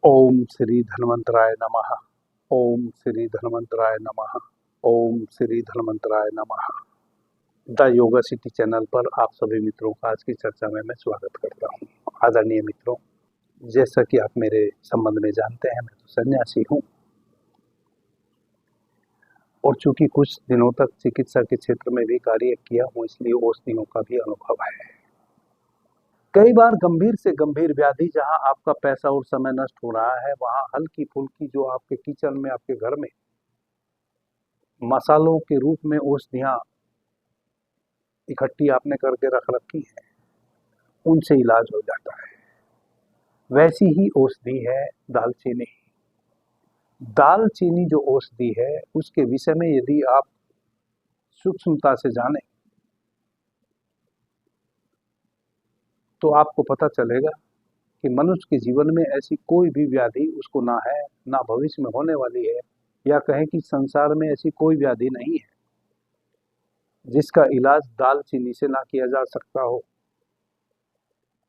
ओम श्री धन्वंतराय नमः। ओम श्री धन्वंतराय नमः। ओम श्री धन्वंतराय नमः। द योगा सिटी चैनल पर आप सभी मित्रों का आज की चर्चा में मैं स्वागत करता हूँ। आदरणीय मित्रों, जैसा कि आप मेरे संबंध में जानते हैं, मैं तो सन्यासी हूँ और चूंकि कुछ दिनों तक चिकित्सा के क्षेत्र में भी कार्य किया हूँ, इसलिए औषधियों का भी अनुभव है। कई बार गंभीर से गंभीर व्याधि जहां आपका पैसा और समय नष्ट हो रहा है, वहां हल्की फुल्की जो आपके किचन में, आपके घर में मसालों के रूप में औषधियां इकट्ठी आपने करके रख रखी है, उनसे इलाज हो जाता है। वैसी ही औषधि है दालचीनी। दालचीनी जो औषधि है, उसके विषय में यदि आप सूक्ष्मता से जानें तो आपको पता चलेगा कि मनुष्य के जीवन में ऐसी कोई भी व्याधि उसको ना है, ना भविष्य में होने वाली है, या कहें कि संसार में ऐसी कोई व्याधि नहीं है जिसका इलाज दालचीनी से ना किया जा सकता हो।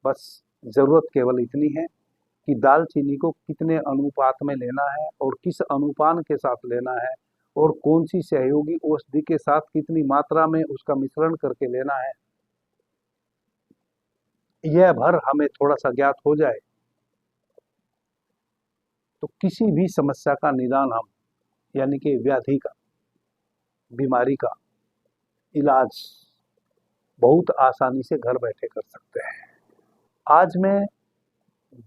बस जरूरत केवल इतनी है कि दालचीनी को कितने अनुपात में लेना है और किस अनुपान के साथ लेना है और कौन सी सहयोगी औषधि के साथ कितनी मात्रा में उसका मिश्रण करके लेना है, यह भर हमें थोड़ा सा ज्ञात हो जाए तो किसी भी समस्या का निदान हम, यानी कि व्याधि का, बीमारी का इलाज बहुत आसानी से घर बैठे कर सकते हैं। आज मैं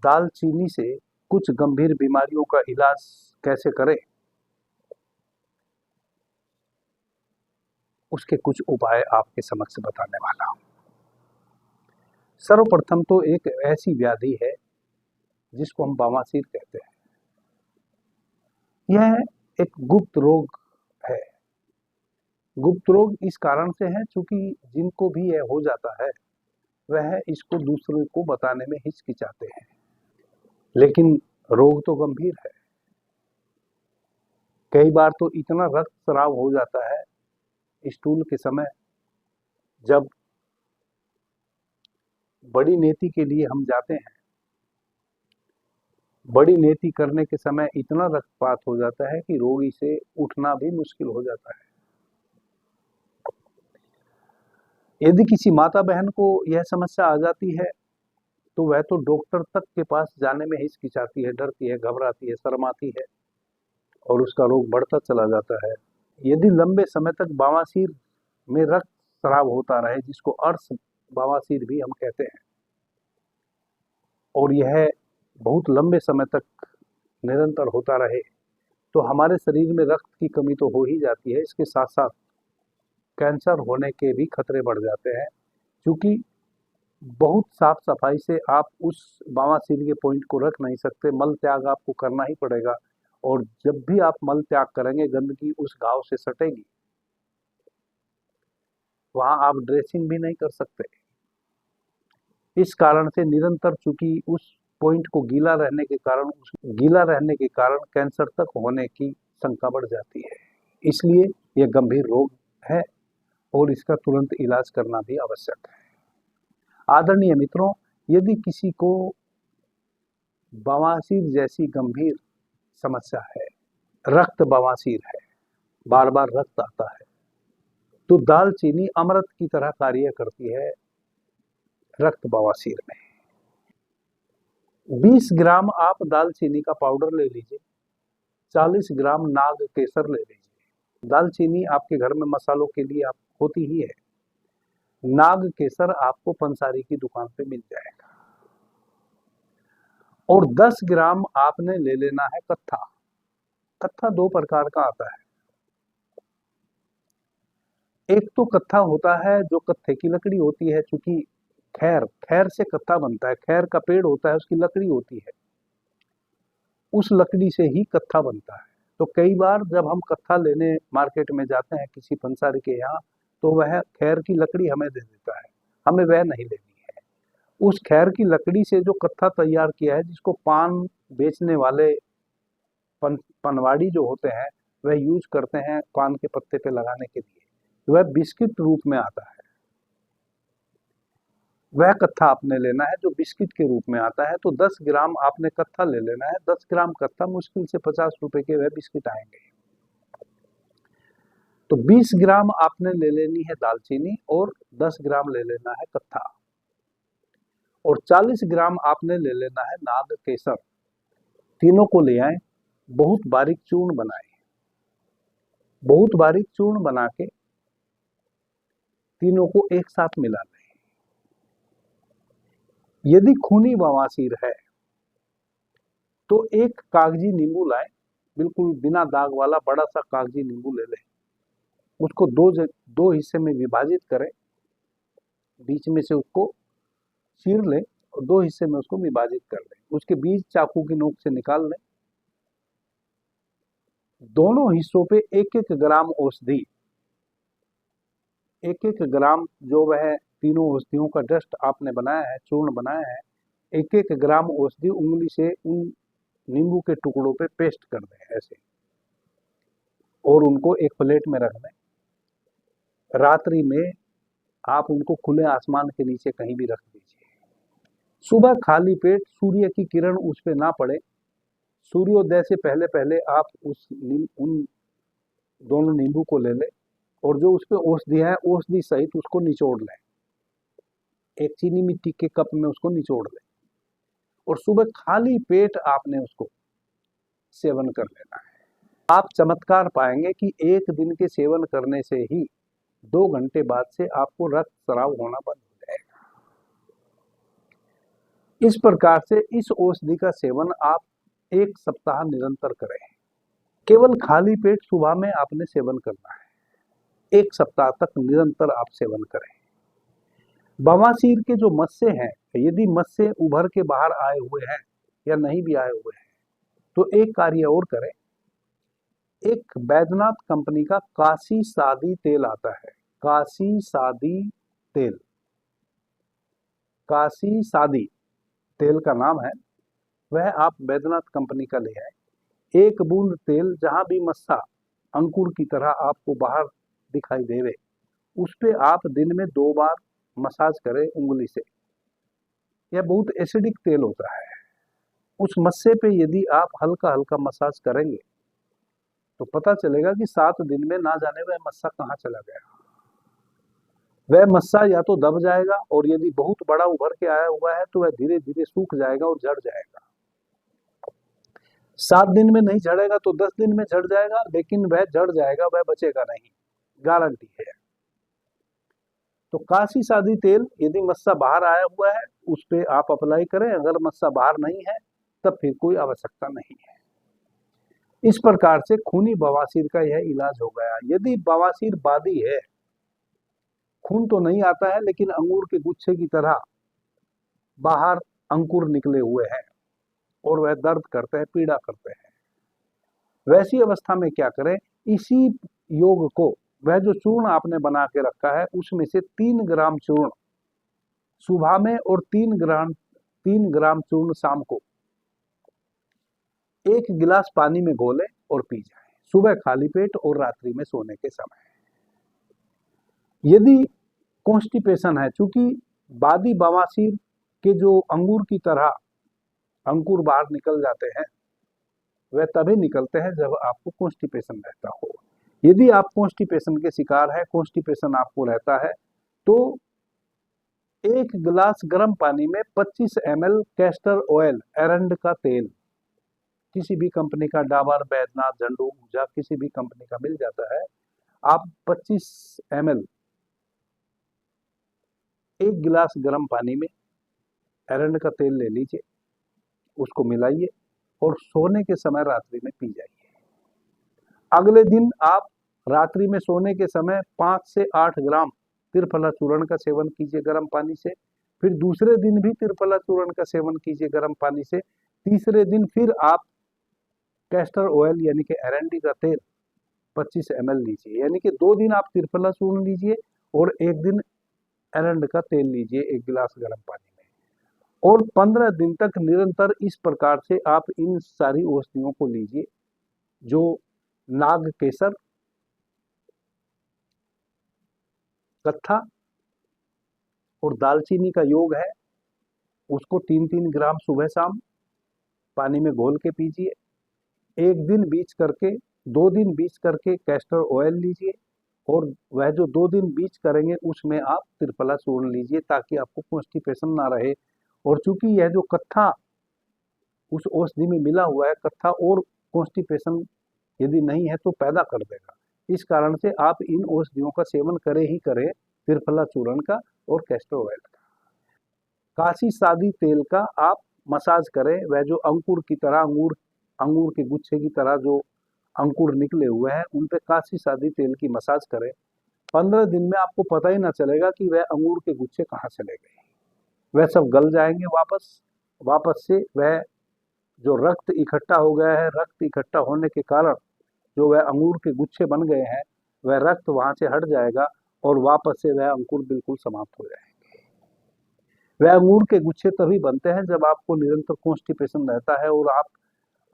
दालचीनी से कुछ गंभीर बीमारियों का इलाज कैसे करें, उसके कुछ उपाय आपके समक्ष बताने वाला हूं। सर्वप्रथम तो एक ऐसी व्याधि है जिसको हम बवासीर कहते हैं। यह एक गुप्त रोग है। गुप्त रोग इस कारण से है क्योंकि जिनको भी यह हो जाता है वह इसको दूसरों को बताने में हिचकिचाते हैं, लेकिन रोग तो गंभीर है। कई बार तो इतना रक्त स्राव हो जाता है स्टूल के समय, जब बड़ी नेति के लिए हम जाते हैं, बड़ी नेति करने के समय इतना रक्तपात हो जाता है कि रोगी से उठना भी मुश्किल हो जाता है। यदि किसी माता बहन को यह समस्या आ जाती है तो वह तो डॉक्टर तक के पास जाने में हिचकिचाती है, डरती है, घबराती है, शर्माती है और उसका रोग बढ़ता चला जाता है। यदि लंबे समय तक बवासीर में रक्त स्राव होता रहे, जिसको अर्श बवासीर भी हम कहते हैं, और यह बहुत लंबे समय तक निरंतर होता रहे, तो हमारे शरीर में रक्त की कमी तो हो ही जाती है। इसके साथ साथ कैंसर होने के भी खतरे बढ़ जाते हैं, क्योंकि बहुत साफ सफाई से आप उस बवासीर के पॉइंट को रख नहीं सकते। मल त्याग आपको करना ही पड़ेगा और जब भी आप मल त्याग करेंगे, गंदगी उस घाव से सटेगी, वहां आप ड्रेसिंग भी नहीं कर सकते। इस कारण से निरंतर, चूंकि उस पॉइंट को गीला रहने के कारण कैंसर तक होने की शंका बढ़ जाती है। इसलिए यह गंभीर रोग है और इसका तुरंत इलाज करना भी आवश्यक है। आदरणीय मित्रों, यदि किसी को बवासीर जैसी गंभीर समस्या है, रक्त बवासीर है, बार बार रक्त आता है, तो दालचीनी अमृत की तरह कार्य करती है रक्त बवासीर में। 20 ग्राम आप दालचीनी का पाउडर ले लीजिए, 40 ग्राम नाग केसर ले लीजिए। दालचीनी आपके घर में मसालों के लिए आप होती ही है। नाग केसर आपको पंसारी की दुकान पे मिल जाएगा। और 10 ग्राम आपने ले लेना है कत्था। कत्था दो प्रकार का आता है। एक तो कत्था होता है जो कत्थे की लकड़ी होती है, चूंकि खैर से कत्था बनता है, खैर का पेड़ होता है, उसकी लकड़ी होती है, उस लकड़ी से ही कत्था बनता है। तो कई बार जब हम कत्था लेने मार्केट में जाते हैं किसी पंसारी के यहाँ, तो वह खैर की लकड़ी हमें दे देता है, हमें वह नहीं लेनी है। उस खैर की लकड़ी से जो कत्था तैयार किया है, जिसको पान बेचने वाले पनवाड़ी जो होते हैं वह यूज करते हैं पान के पत्ते पे लगाने के लिए, वह बिस्किट रूप में आता है। वह कत्था आपने लेना है जो बिस्किट के रूप में आता है। तो 10 ग्राम आपने कत्था ले लेना है। 10 ग्राम कत्था मुश्किल से 50 रुपए के वह बिस्किट आएंगे। तो 20 ग्राम आपने ले लेनी है दालचीनी और 10 ग्राम ले लेना है कत्था और 40 ग्राम आपने ले लेना है नाग केसर। तीनों को ले आए, बहुत बारीक चूर्ण बनाए। बहुत बारीक चूर्ण बना के तीनों को एक साथ मिला लें। यदि खूनी बवासीर है तो एक कागजी नींबू लाए, बिल्कुल बिना दाग वाला बड़ा सा कागजी नींबू ले लें। उसको दो हिस्से में विभाजित करें, बीच में से उसको चीर लें और 2 हिस्से में उसको विभाजित कर लें। उसके बीज चाकू की नोक से निकाल लें। दोनों हिस्सों पे 1-1 ग्राम औषधि, 1-1 ग्राम जो वह तीनों औषधियों का डस्ट आपने बनाया है, चूर्ण बनाया है, 1-1 ग्राम औषधि उंगली से उन नींबू के टुकड़ों पे पेस्ट कर दें ऐसे और उनको एक प्लेट में रख दें। रात्रि में आप उनको खुले आसमान के नीचे कहीं भी रख दीजिए। सुबह खाली पेट सूर्य की किरण उस पे ना पड़े, सूर्योदय से पहले पहले आप उन दोनों नींबू को ले लें और जो उस पे औषधि है औषधि सहित उसको निचोड़ लें। एक चीनी मिट्टी के कप में उसको निचोड़ लें और सुबह खाली पेट आपने उसको सेवन कर लेना है। आप चमत्कार पाएंगे कि 1 दिन के सेवन करने से ही 2 घंटे बाद से आपको रक्त स्राव होना बंद हो जाएगा। इस प्रकार से इस औषधि का सेवन आप 1 सप्ताह निरंतर करें। केवल खाली पेट सुबह में आपने सेवन करना है। 1 सप्ताह तक निरंतर आप सेवन करें। बवासीर के जो मस्से हैं, यदि मस्से उभर के बाहर आए हुए हैं या नहीं भी आए हुए हैं तो एक कार्य और करें। एक बैद्यनाथ कंपनी का काशी सादी तेल आता है, काशी सादी तेल, काशी सादी तेल का नाम है। वह आप बैद्यनाथ कंपनी का ले आए। 1 बूंद तेल जहां भी मस्सा अंकुर की तरह आपको बाहर दिखाई देवे, उस पे आप दिन में 2 बार मसाज करें उंगली से। यह बहुत एसिडिक तेल होता है। उस मस्से पे यदि आप हल्का हल्का मसाज करेंगे तो पता चलेगा कि 7 दिन में ना जाने वह मस्सा कहाँ चला गया। वह मस्सा या तो दब जाएगा और यदि बहुत बड़ा उभर के आया हुआ है तो वह धीरे धीरे सूख जाएगा और झड़ जाएगा। 7 दिन में नहीं झड़ेगा तो 10 दिन में झड़ जाएगा, लेकिन वह झड़ जाएगा, वह बचेगा नहीं, गारंटी है। तो काशी सादी तेल यदि मस्सा बाहर आया हुआ है उस पे आप अप्लाई करें। अगर मस्सा बाहर नहीं है तब फिर कोई आवश्यकता नहीं है। इस प्रकार से खूनी बवासीर का यह इलाज हो गया। यदि बवासीर बादी है, खून तो नहीं आता है लेकिन अंगूर के गुच्छे की तरह बाहर अंकुर निकले हुए हैं और वह दर्द करते हैं, पीड़ा करते हैं, वैसी अवस्था में क्या करें? इसी योग को, वह जो चूर्ण आपने बना के रखा है उसमें से 3 ग्राम चूर्ण सुबह में और 3 ग्राम चूर्ण शाम को 1 गिलास पानी में घोलें और पी जाए, सुबह खाली पेट और रात्रि में सोने के समय। यदि कॉन्स्टिपेशन है, चूंकि बादी बवासीर के जो अंगूर की तरह अंकुर बाहर निकल जाते हैं, वह तभी निकलते हैं जब आपको कॉन्स्टिपेशन रहता हो। यदि आप कॉन्स्टिपेशन के शिकार है, कॉन्स्टिपेशन आपको रहता है, तो 1 गिलास गर्म पानी में 25 ml कैस्टर ऑयल, एरंड का तेल, किसी भी कंपनी का, डाबर, बैद्यनाथ, झंडू, ऊर्जा, किसी भी कंपनी का मिल जाता है। आप 25 ml 1 गिलास गर्म पानी में एरंड का तेल ले लीजिए, उसको मिलाइए और सोने के समय रात्रि में पी जाइए। अगले दिन आप रात्रि में सोने के समय 5 से 8 ग्राम त्रिफला चूर्ण का सेवन कीजिए गर्म पानी से। फिर दूसरे दिन भी त्रिफला चूर्ण का सेवन कीजिए गर्म पानी से। तीसरे दिन फिर आप कैस्टर ऑयल यानी कि एरंडी का तेल 25 ml लीजिए, यानी कि 2 दिन आप त्रिफला चूर्ण लीजिए और 1 दिन एरंड का तेल लीजिए 1 गिलास गर्म पानी में। और 15 दिन तक निरंतर इस प्रकार से आप इन सारी औषधियों को लीजिए। जो नाग केसर, कत्था और दालचीनी का योग है, उसको 3-3 ग्राम सुबह शाम पानी में घोल के पीजिए। 1 दिन बीच करके, 2 दिन बीच करके कैस्टर ऑयल लीजिए, और वह जो 2 दिन बीच करेंगे उसमें आप त्रिफला चूर्ण लीजिए, ताकि आपको कॉन्स्टिपेशन ना रहे। और चूंकि यह जो कत्था उस औषधि में मिला हुआ है, कत्था और कॉन्स्टिपेशन यदि नहीं है तो पैदा कर देगा। इस कारण से आप इन औषधियों का सेवन करें ही करें, त्रिफला चूर्ण का और कैस्टर ऑयल का। काशी सादी तेल का आप मसाज करें, वह जो अंकुर की तरह, अंगूर के गुच्छे की तरह जो अंकुर निकले हुए हैं, उन पे काशी सादी तेल की मसाज करें। 15 दिन में आपको पता ही ना चलेगा कि वह अंगूर के गुच्छे कहाँ चले गए। वह सब गल जाएंगे वापस से। वह जो रक्त इकट्ठा हो गया है, रक्त इकट्ठा होने के कारण जो वह अंगूर के गुच्छे बन गए हैं, वह रक्त वहां से हट जाएगा और वापस से वह अंकुर बिल्कुल समाप्त हो जाएंगे। वह अंगूर के गुच्छे तभी बनते हैं जब आपको निरंतर कॉन्स्टिपेशन रहता है और आप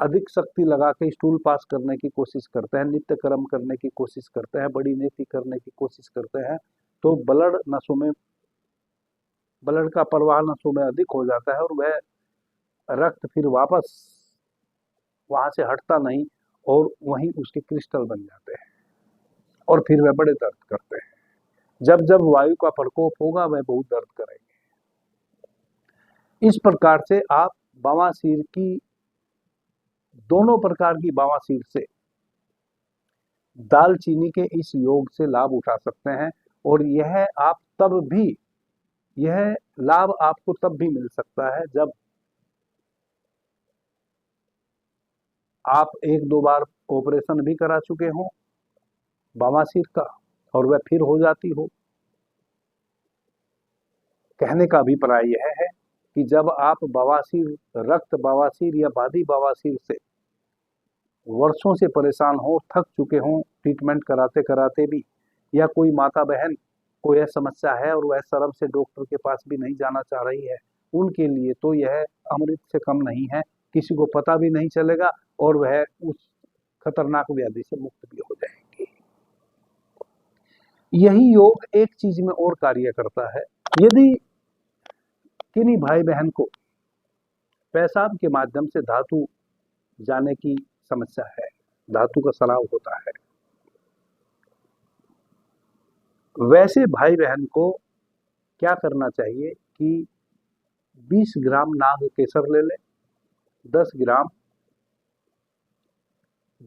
अधिक शक्ति लगा के स्टूल पास करने की कोशिश करते हैं, नित्य कर्म करने की कोशिश करते हैं, बड़ी नेकी करने की कोशिश करते हैं, तो ब्लड का प्रवाह नसों में अधिक हो जाता है और वह रक्त फिर वापस वहां से हटता नहीं और वहीं उसके क्रिस्टल बन जाते हैं और फिर वह बड़े दर्द करते हैं। जब जब वायु का प्रकोप होगा वह बहुत दर्द करेंगे। इस प्रकार से आप बवासीर की, दोनों प्रकार की बवासीर से दालचीनी के इस योग से लाभ उठा सकते हैं। और यह लाभ आपको तब भी मिल सकता है जब आप 1-2 बार ऑपरेशन भी करा चुके हों बवासीर का और वह फिर हो जाती हो। कहने का अभिप्राय यह है कि जब आप बवासीर, रक्त बवासीर या बादी बवासीर से वर्षों से परेशान हो, थक चुके हों ट्रीटमेंट कराते कराते भी, या कोई माता बहन को यह समस्या है और वह शर्म से डॉक्टर के पास भी नहीं जाना चाह रही है, उनके लिए तो यह अमृत से कम नहीं है। किसी को पता भी नहीं चलेगा और वह उस खतरनाक व्याधि से मुक्त भी हो जाएंगे। यही योग एक चीज में और कार्य करता है। यदि किन्हीं भाई बहन को पेशाब के माध्यम से धातु जाने की समस्या है, धातु का स्राव होता है, वैसे भाई बहन को क्या करना चाहिए कि 20 ग्राम नाग केसर ले ले, 10 ग्राम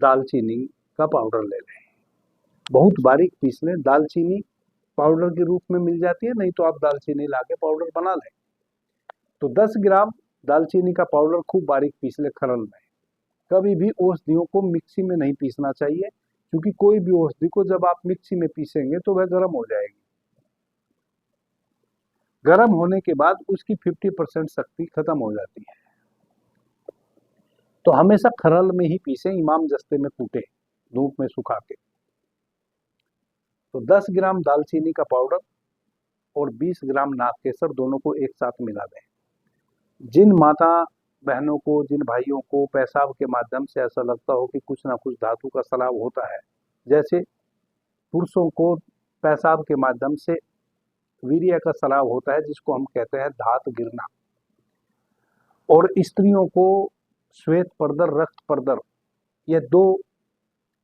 दालचीनी का पाउडर ले लें, बहुत बारीक पीस लें। दालचीनी पाउडर के रूप में मिल जाती है, नहीं तो आप दालचीनी लाके पाउडर बना लें। तो 10 ग्राम दालचीनी का पाउडर खूब बारीक पीस ले खरल में। कभी भी औषधियों को मिक्सी में नहीं पीसना चाहिए, क्योंकि कोई भी औषधि को जब आप मिक्सी में पीसेंगे तो वह गर्म हो जाएगी। गर्म होने के बाद उसकी 50% शक्ति खत्म हो जाती है। तो हमेशा खरल में ही पीसें, इमाम जस्ते में कूटें, धूप में सुखा के। तो 10 ग्राम दालचीनी का पाउडर और 20 ग्राम नाग केसर दोनों को एक साथ मिला दें। जिन माता बहनों को, जिन भाइयों को पेशाब के माध्यम से ऐसा लगता हो कि कुछ ना कुछ धातु का स्राव होता है, जैसे पुरुषों को पेशाब के माध्यम से वीर्य का स्राव होता है जिसको हम कहते हैं धात गिरना, और स्त्रियों को श्वेत परदर, रक्त परदर, ये 2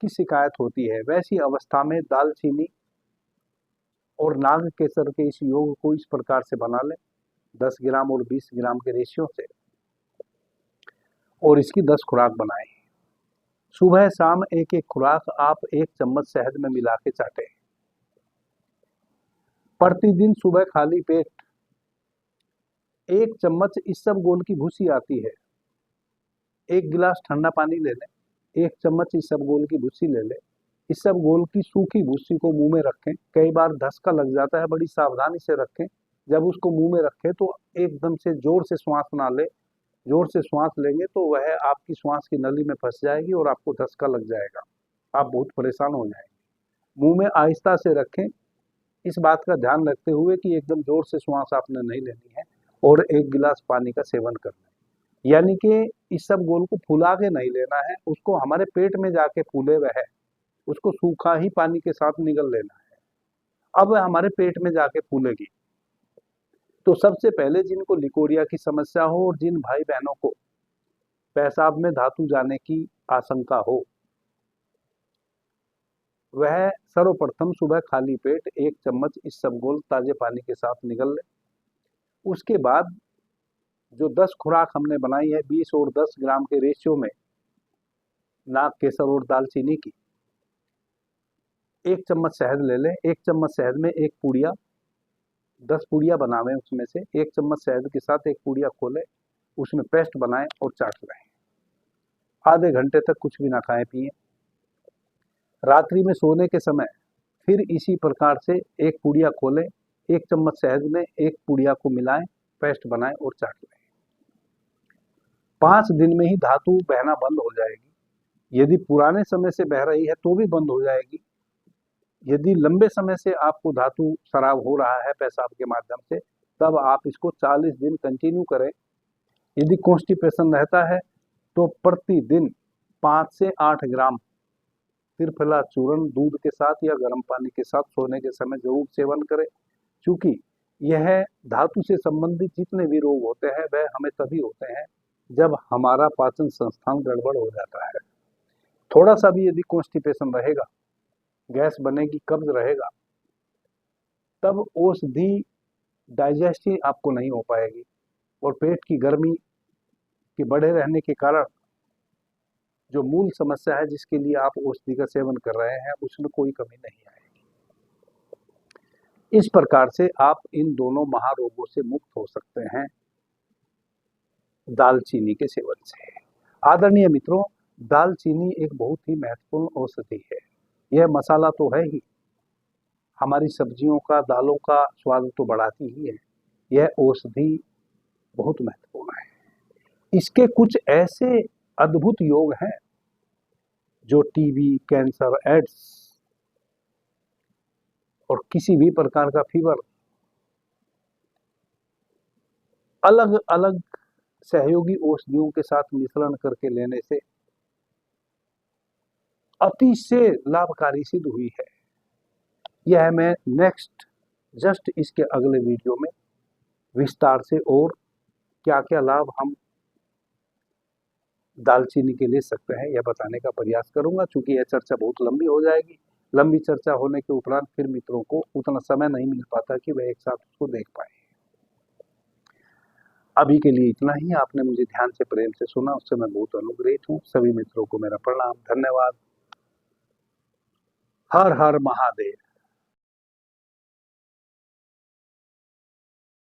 की शिकायत होती है, वैसी अवस्था में दालचीनी और नाग केसर के इस योग को इस प्रकार से बना लें 10 ग्राम और 20 ग्राम के रेशियो से, और इसकी 10 खुराक बनाएं। सुबह शाम एक एक खुराक आप 1 चम्मच शहद में मिला के चाटें। प्रतिदिन सुबह खाली पेट 1 चम्मच इसबगोल की भूसी आती है, 1 गिलास ठंडा पानी ले लें, 1 चम्मच इसबगोल की भूसी ले लें। इसबगोल की सूखी भूसी को मुंह में रखें। कई बार धक्का लग जाता है, बड़ी सावधानी से रखें। जब उसको मुंह में रखें तो एकदम से जोर से श्वास ना ले, जोर से श्वास लेंगे तो वह आपकी श्वास की नली में फंस जाएगी और आपको धक्का लग जाएगा, आप बहुत परेशान हो जाएंगे। मुंह में आहिस्ता से रखें, इस बात का ध्यान रखते हुए कि एकदम जोर से श्वास आपने नहीं लेनी है, और 1 गिलास पानी का सेवन करना है। यानी कि इसबगोल को फुला के नहीं लेना है, उसको हमारे पेट में जाके फूले वह, उसको सूखा ही पानी के साथ निगल लेना है। अब वह हमारे पेट में जाके फूलेगी। तो सबसे पहले जिनको लिकोरिया की समस्या हो और जिन भाई बहनों को पेशाब में धातु जाने की आशंका हो, वह सर्वप्रथम सुबह खाली पेट 1 चम्मच इसबगोल ताजे पानी के साथ निगल ले। उसके बाद जो 10 खुराक हमने बनाई है 20 और 10 ग्राम के रेशियो में नाग केसर और दालचीनी की, 1 चम्मच शहद ले लें। 1 चम्मच शहद में 1 पूड़िया, 10 पूड़िया बनावें, उसमें से 1 चम्मच शहद के साथ 1 पूड़िया खोलें, उसमें पेस्ट बनाएं और चाट लें। आधे घंटे तक कुछ भी ना खाएं पिए। रात्रि में सोने के समय फिर इसी प्रकार से 1 पूड़िया खोलें, 1 चम्मच शहद में 1 पूड़िया को मिलाएं, पेस्ट बनाएं और चाट लें। 5 दिन में ही धातु बहना बंद हो जाएगी। यदि पुराने समय से बह रही है तो भी बंद हो जाएगी। यदि लंबे समय से आपको धातु स्राव हो रहा है पेशाब के माध्यम से, तब आप इसको 40 दिन कंटिन्यू करें। यदि कॉन्स्टिपेशन रहता है तो प्रतिदिन 5 से 8 ग्राम त्रिफला चूर्ण दूध के साथ या गर्म पानी के साथ सोने के समय जरूर सेवन करें, क्योंकि यह धातु से संबंधित जितने भी रोग होते हैं वह हमें तभी होते हैं जब हमारा पाचन संस्थान गड़बड़ हो जाता है। थोड़ा सा भी यदि कॉन्स्टिपेशन रहेगा, गैस बनेगी, कब्ज रहेगा, तब औषधि डाइजेस्ट ही आपको नहीं हो पाएगी और पेट की गर्मी के बढ़े रहने के कारण जो मूल समस्या है जिसके लिए आप औषधि का सेवन कर रहे हैं उसमें कोई कमी नहीं आएगी। इस प्रकार से आप इन दोनों महारोगों से मुक्त हो सकते हैं दालचीनी के सेवन से। आदरणीय मित्रों, दालचीनी एक बहुत ही महत्वपूर्ण औषधि है। यह मसाला तो है ही, हमारी सब्जियों का, दालों का स्वाद तो बढ़ाती ही है। यह औषधि बहुत महत्वपूर्ण है। इसके कुछ ऐसे अद्भुत योग हैं जो टीबी, कैंसर, एड्स और किसी भी प्रकार का फीवर, अलग अलग सहयोगी औषधियों के साथ मिश्रण करके लेने से अतिशय लाभकारी सिद्ध हुई है। यह मैं जस्ट इसके अगले वीडियो में विस्तार से और क्या क्या लाभ हम दालचीनी के ले सकते हैं यह बताने का प्रयास करूंगा। चूंकि यह चर्चा बहुत लंबी हो जाएगी, लंबी चर्चा होने के उपरांत फिर मित्रों को उतना समय नहीं मिल पाता कि वह एक साथ उसको देख पाए। अभी के लिए इतना ही। आपने मुझे ध्यान से, प्रेम से सुना, उससे मैं बहुत अनुग्रहित हूँ। सभी मित्रों को मेरा प्रणाम, धन्यवाद। हर हर महादेव।